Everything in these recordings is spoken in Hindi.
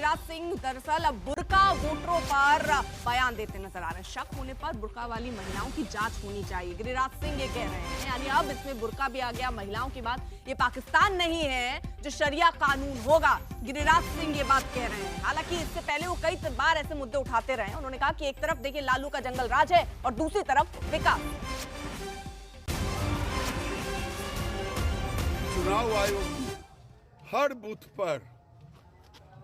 गिरिराज सिंह दरअसल अब बुर्का वोटरों पर बयान देते नजर आ रहे हैं। शक होने पर बुर्का वाली महिलाओं की जांच होनी चाहिए, गिरिराज सिंह ये कह रहे हैं। यानी अब इसमें बुर्का भी आ गया, महिलाओं की बात। ये पाकिस्तान नहीं है जो शरिया कानून होगा, गिरिराज सिंह ये बात कह रहे हैं। हालांकि इससे पहले वो कई बार ऐसे मुद्दे उठाते रहे हैं। उन्होंने कहा कि एक तरफ देखिए लालू का जंगल राज है और दूसरी तरफ विकास। चुनाव आयोग ने हर बूथ पर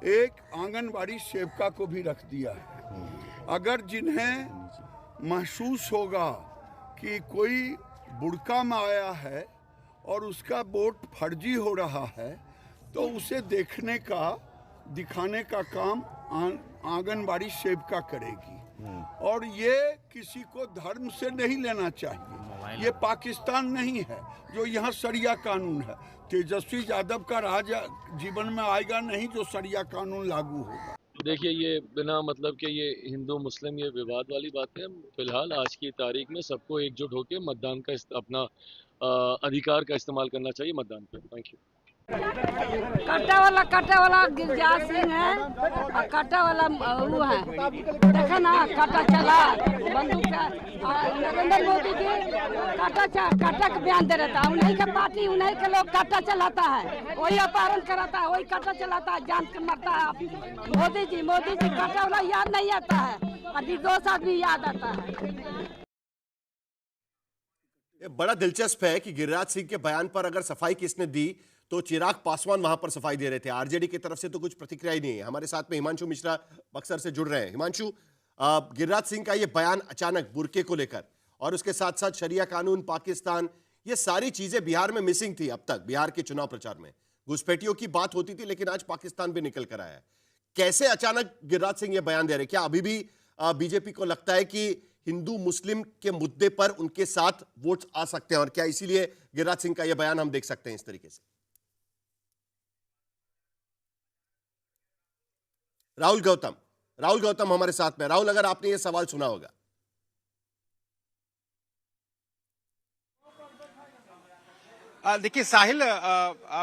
एक आंगनबाड़ी सेविका को भी रख दिया है। अगर जिन्हें महसूस होगा कि कोई बुड़का में आया है और उसका वोट फर्जी हो रहा है तो उसे देखने का, दिखाने का काम आंगनबाड़ी सेविका करेगी। और ये किसी को धर्म से नहीं लेना चाहिए। ये पाकिस्तान नहीं है जो यहाँ शरिया कानून है। तेजस्वी यादव का राज जीवन में आएगा नहीं जो शरिया कानून लागू होगा। देखिए, ये बिना मतलब कि ये हिंदू मुस्लिम ये विवाद वाली बात है। फिलहाल आज की तारीख में सबको एकजुट होकर मतदान का अपना अधिकार का इस्तेमाल करना चाहिए मतदान पे। Thank you. काटा वाला गिरिराज सिंह है और काटा वाला वो है। देखा ना, काटा चला बंदूक का। नरेंद्र मोदी जी काटा का बयान दे रहता है। उन्हीं का पार्टी, उन्हीं के लोग काटा चलाता है, वही अपहरण कराता है, वही काटा चलाता है, जान के मरता है। मोदी जी काटा वाला याद नहीं आता है और निर्दोष आदमी याद आता है। ये बड़ा दिलचस्प है कि गिरिराज सिंह के बयान पर अगर सफाई किसने दी तो चिराग पासवान वहां पर सफाई दे रहे थे। आरजेडी की तरफ से तो कुछ प्रतिक्रिया ही नहीं है। हमारे साथ में हिमांशु मिश्रा बक्सर से जुड़ रहे हैं। हिमांशु, गिरिराज सिंह का ये बयान अचानक बुर्के को लेकर और उसके साथ साथ शरिया कानून, पाकिस्तान, ये सारी चीजें बिहार में मिसिंग थी। अब तक बिहार के चुनाव प्रचार में घुसपैठियों की बात होती थी, लेकिन आज पाकिस्तान भी निकल कर आया है। कैसे अचानक गिरिराज सिंह ये बयान दे रहे? क्या अभी भी बीजेपी को लगता है कि हिंदू मुस्लिम के मुद्दे पर उनके साथ वोट आ सकते हैं और क्या इसीलिए गिरिराज सिंह का यह बयान हम देख सकते हैं इस तरीके से? राहुल गौतम हमारे साथ में। राहुल, अगर आपने यह सवाल सुना होगा। देखिए साहिल,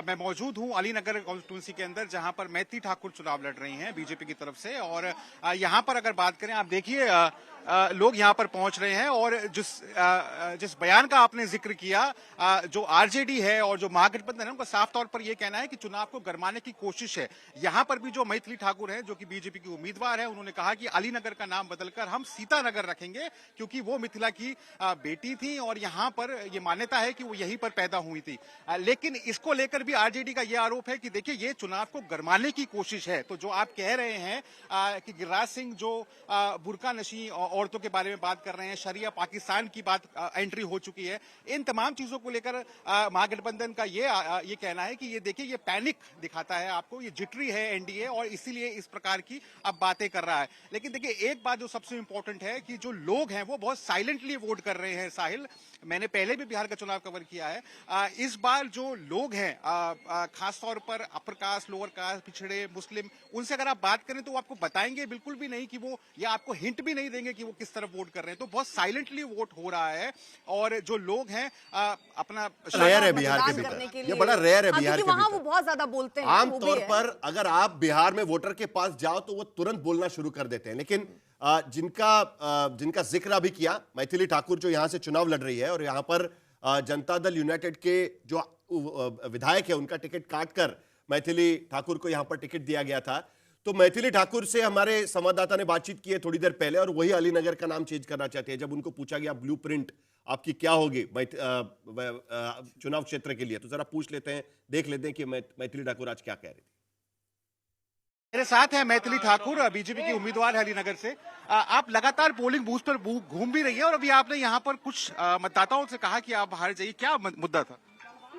मैं मौजूद हूं अलीनगर कॉन्स्टिट्यूंसी के अंदर, जहां पर मैथिली ठाकुर चुनाव लड़ रही हैं बीजेपी की तरफ से। और यहां पर अगर बात करें, आप देखिए लोग यहां पर पहुंच रहे हैं। और जिस बयान का आपने जिक्र किया, जो आरजेडी है और जो महागठबंधन है, उनका साफ तौर पर यह कहना है कि चुनाव को गरमाने की कोशिश है। यहां पर भी जो मैथिली ठाकुर है, जो कि बीजेपी की उम्मीदवार है, उन्होंने कहा कि अलीनगर का नाम बदलकर हम सीतानगर रखेंगे, क्योंकि वो मिथिला की बेटी थी और यहां पर यह मान्यता है कि वो यहीं पर पैदा हुई थी। लेकिन इसको लेकर भी आरजेडी का यह आरोप है कि देखिए ये चुनाव को गरमाने की कोशिश है। तो जो आप कह रहे हैं कि गिरिराज सिंह जो बुर्का नशी औरतों के बारे में बात कर रहे हैं, शरिया पाकिस्तान की बात एंट्री हो चुकी है, इन तमाम चीजों को लेकर महागठबंधन का ये कहना है कि ये देखिए ये पैनिक दिखाता है आपको, ये जिटरी है एनडीए और इसीलिए इस प्रकार की अब बातें कर रहा है। लेकिन देखिए एक बात जो सबसे इंपॉर्टेंट है कि जो लोग हैं वो बहुत साइलेंटली वोट कर रहे हैं। साहिल, मैंने पहले भी बिहार का चुनाव कवर किया है। इस बार जो लोग हैं, खासतौर पर अपर कास्ट, लोअर कास्ट, पिछड़े, मुस्लिम, उनसे अगर आप बात करें तो वो आपको बताएंगे बिल्कुल भी नहीं कि वो, या आपको हिंट भी नहीं देंगे कि वो किस तरफ वोट कर रहे हैं। तो बहुत साइलेंटली वोट हो रहा है। और जो लोग हैं अपना रेयर है बिहार के भीतर, ये बड़ा रेयर है बिहार के वहां भीतर। वो बहुत ज्यादा बोलते हैं। आमतौर पर अगर आप बिहार में वोटर के पास जाओ तो वो तुरंत बोलना शुरू कर देते हैं। लेकिन जिनका जिक्र अभी किया, मैथिली ठाकुर जो यहां से चुनाव लड़ रही है और यहां पर जनता दल यूनाइटेड के जो विधायक है उनका टिकट काटकर मैथिली ठाकुर को यहां पर टिकट दिया गया था। तो मैथिली ठाकुर से हमारे संवाददाता ने बातचीत की है थोड़ी देर पहले और वही अलीनगर का नाम चेंज करना चाहते हैं। जब उनको पूछा गया ब्लूप्रिंट आपकी क्या होगी चुनाव क्षेत्र के लिए, तो जरा पूछ लेते हैं, देख लेते हैं कि मैथिली ठाकुर आज क्या कह रही थी। मेरे साथ है मैथिली ठाकुर, बीजेपी की उम्मीदवार है अलीनगर से। आप लगातार पोलिंग बूथ पर घूम भी रही है और अभी आपने यहाँ पर कुछ मतदाताओं से कहा कि आप हार जाइए, क्या मुद्दा था?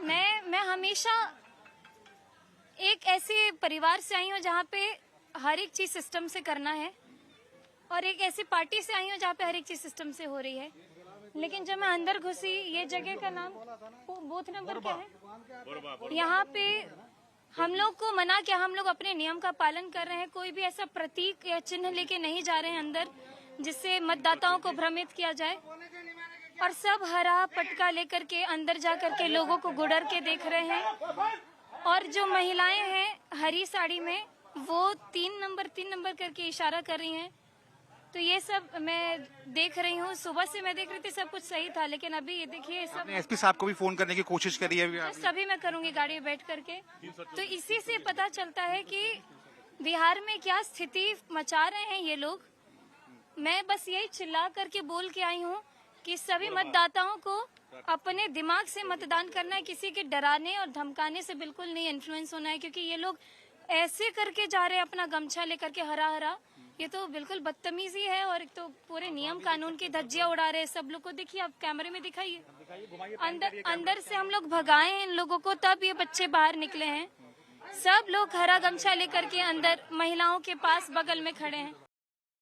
मैं हमेशा एक ऐसे परिवार से आई हूँ जहाँ पे हर एक चीज सिस्टम से करना है और एक ऐसी पार्टी से आई हूँ जहाँ पे हर एक चीज सिस्टम से हो रही है। लेकिन जब मैं अंदर घुसी, ये जगह का नाम बूथ नंबर क्या है, यहाँ पे हम लोग को मना किया। हम लोग अपने नियम का पालन कर रहे हैं, कोई भी ऐसा प्रतीक या चिन्ह लेके नहीं जा रहे हैं अंदर जिससे मतदाताओं को भ्रमित किया जाए। और सब हरा पटका लेकर के अंदर जा करके लोगों को गुड़र के देख रहे हैं। और जो महिलाएं हैं हरी साड़ी में, वो 3 नंबर करके इशारा कर रही हैं। तो ये सब मैं देख रही हूँ, सुबह से मैं देख रही थी, सब कुछ सही था, लेकिन अभी ये देखिए सब एसपी साहब को भी फोन करने की कोशिश करी है बस अभी मैं करूंगी गाड़ी में बैठ करके। तो इसी से पता चलता है कि बिहार में क्या स्थिति मचा रहे हैं ये लोग। मैं बस यही चिल्ला करके बोल के आई हूँ कि सभी मतदाताओं को अपने दिमाग से मतदान करना है, किसी के डराने और धमकाने से बिल्कुल नहीं इन्फ्लुएंस होना है, क्योंकि ये लोग ऐसे करके जा रहे हैं अपना गमछा लेकर के हरा हरा, ये तो बिल्कुल बदतमीजी है। और एक तो पूरे नियम कानून की धज्जियां उड़ा रहे हैं सब लोग को। देखिए आप कैमरे में दिखाइए, अंदर से हम लोग भगाए हैं इन लोगों को, तब ये बच्चे बाहर निकले हैं। सब लोग हरा गमछा लेकर के अंदर महिलाओं के पास बगल में खड़े हैं।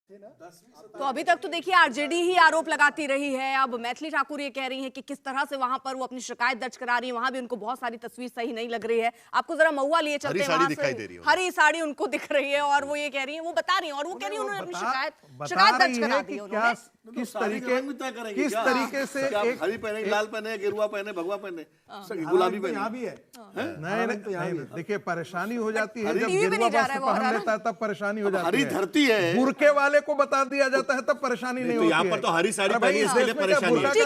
तो अभी तक तो देखिए आरजेडी ही आरोप लगाती रही है। अब मैथिली ठाकुर ये कह रही हैं कि किस तरह से वहां पर वो अपनी शिकायत दर्ज करा रही है, वहां भी उनको बहुत सारी तस्वीर सही नहीं लग रही है। आपको जरा महुआ लिए चलते हैं, वहां से हरी साड़ी उनको दिख रही है और वो ये कह रही है, वो बता रही है और वो कह रही है उन्होंने अपनी शिकायत दर्ज करा दी है। किस तरीके से एक हरी पहने, लाल पहने, गेरुआ पहने, भगवा पहने, गुलाबी पहने, यहाँ भी है। नहीं, देखिए परेशानी हो जाती है जब गेरुआ वस्त्र पहन लेता है, तब परेशानी हो जाती है। हरी धरती है, बुरके वाले को बता दिया जाता है तब परेशानी नहीं होती है। यहाँ पर तो हरी साड़ी पहनी इसके लिए परेशानी है।